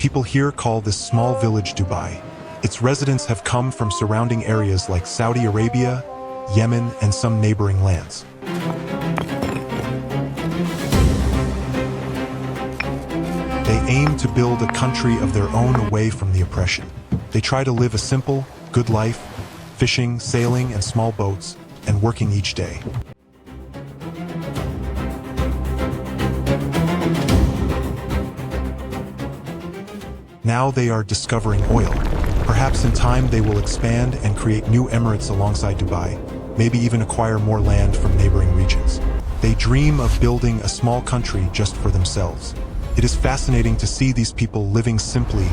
People here call this small village Dubai. Its residents have come from surrounding areas like Saudi Arabia, Yemen, and some neighboring lands. They aim to build a country of their own away from the oppression. They try to live a simple, good life, fishing, sailing, and small boats, and working each day. Now they are discovering oil. Perhaps in time they will expand and create new emirates alongside Dubai, maybe even acquire more land from neighboring regions. They dream of building a small country just for themselves. It is fascinating to see these people living simply,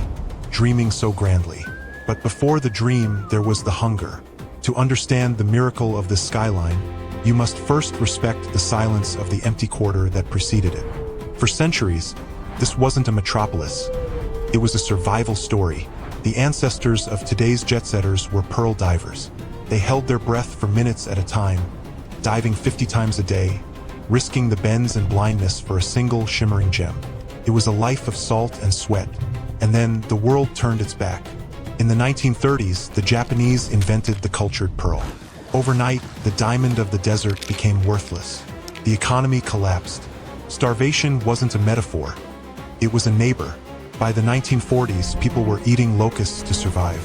dreaming so grandly. But before the dream, there was the hunger. To understand the miracle of this skyline, you must first respect the silence of the empty quarter that preceded it. For centuries, this wasn't a metropolis. It was a survival story. The ancestors of today's jet-setters were pearl divers. They held their breath for minutes at a time, diving 50 times a day, risking the bends and blindness for a single shimmering gem. It was a life of salt and sweat. And then the world turned its back. In the 1930s, the Japanese invented the cultured pearl. Overnight, the diamond of the desert became worthless. The economy collapsed. Starvation wasn't a metaphor. It was a neighbor. By the 1940s, people were eating locusts to survive.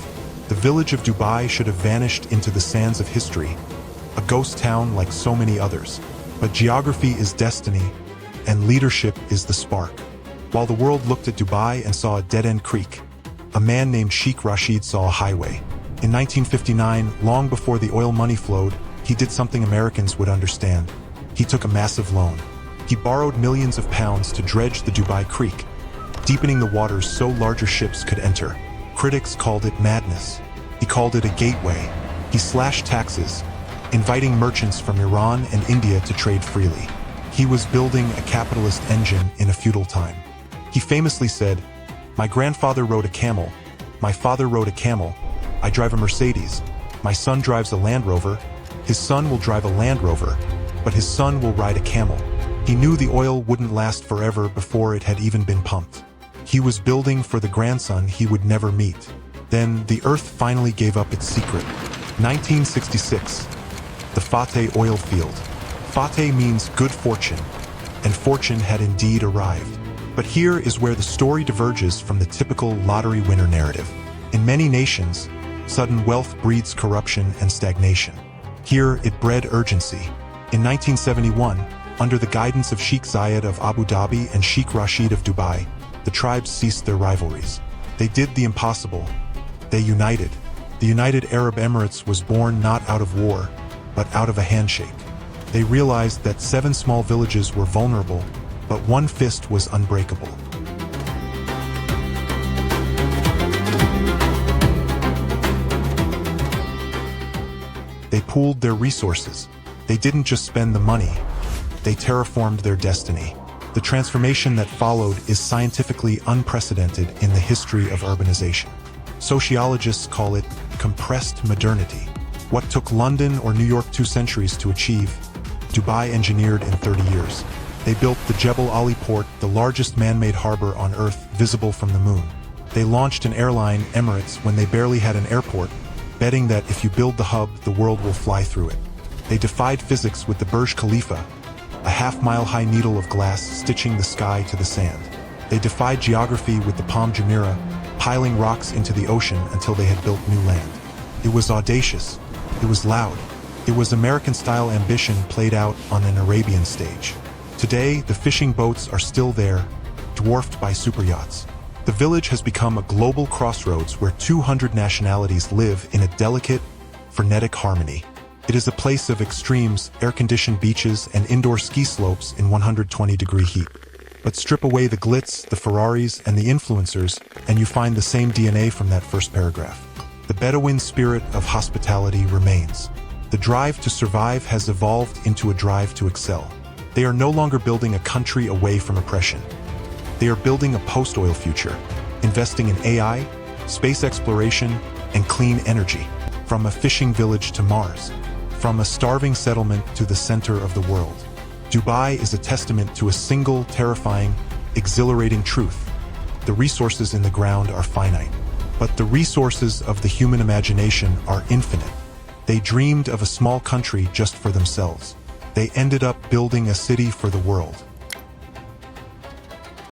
The village of Dubai should have vanished into the sands of history, a ghost town like so many others. But geography is destiny, and leadership is the spark. While the world looked at Dubai and saw a dead-end creek, a man named Sheikh Rashid saw a highway. In 1959, long before the oil money flowed, he did something Americans would understand. He took a massive loan. He borrowed millions of pounds to dredge the Dubai Creek, deepening the waters so larger ships could enter. Critics called it madness. He called it a gateway. He slashed taxes, inviting merchants from Iran and India to trade freely. He was building a capitalist engine in a feudal time. He famously said, "My grandfather rode a camel. My father rode a camel. I drive a Mercedes. My son drives a Land Rover. His son will drive a Land Rover, but his son will ride a camel." He knew the oil wouldn't last forever before it had even been pumped. He was building for the grandson he would never meet. Then the earth finally gave up its secret. 1966. The Fateh oil field. Fateh means good fortune, and fortune had indeed arrived. But here is where the story diverges from the typical lottery winner narrative. In many nations, sudden wealth breeds corruption and stagnation. Here, it bred urgency. In 1971, under the guidance of Sheikh Zayed of Abu Dhabi and Sheikh Rashid of Dubai, the tribes ceased their rivalries. They did the impossible. They united. The United Arab Emirates was born not out of war, but out of a handshake. They realized that 7 small villages were vulnerable, but one fist was unbreakable. They pooled their resources. They didn't just spend the money, they terraformed their destiny. The transformation that followed is scientifically unprecedented in the history of urbanization. Sociologists call it compressed modernity. What took London or New York 2 centuries to achieve, Dubai engineered in 30 years. They built the Jebel Ali port, the largest man-made harbor on Earth visible from the moon. They launched an airline, Emirates, when they barely had an airport, betting that if you build the hub, the world will fly through it. They defied physics with the Burj Khalifa, a half-mile-high needle of glass stitching the sky to the sand. They defied geography with the Palm Jumeirah, piling rocks into the ocean until they had built new land. It was audacious. It was loud. It was American-style ambition played out on an Arabian stage. Today, the fishing boats are still there, dwarfed by superyachts. The village has become a global crossroads where 200 nationalities live in a delicate, frenetic harmony. It is a place of extremes, air-conditioned beaches, and indoor ski slopes in 120-degree heat. But strip away the glitz, the Ferraris, and the influencers, and you find the same DNA from that first paragraph. The Bedouin spirit of hospitality remains. The drive to survive has evolved into a drive to excel. They are no longer building a country away from oppression. They are building a post-oil future, investing in AI, space exploration, and clean energy. From a fishing village to Mars, from a starving settlement to the center of the world. Dubai is a testament to a single, terrifying, exhilarating truth. the resources in the ground are finite. But the resources of the human imagination are infinite. They dreamed of a small country just for themselves. They ended up building a city for the world.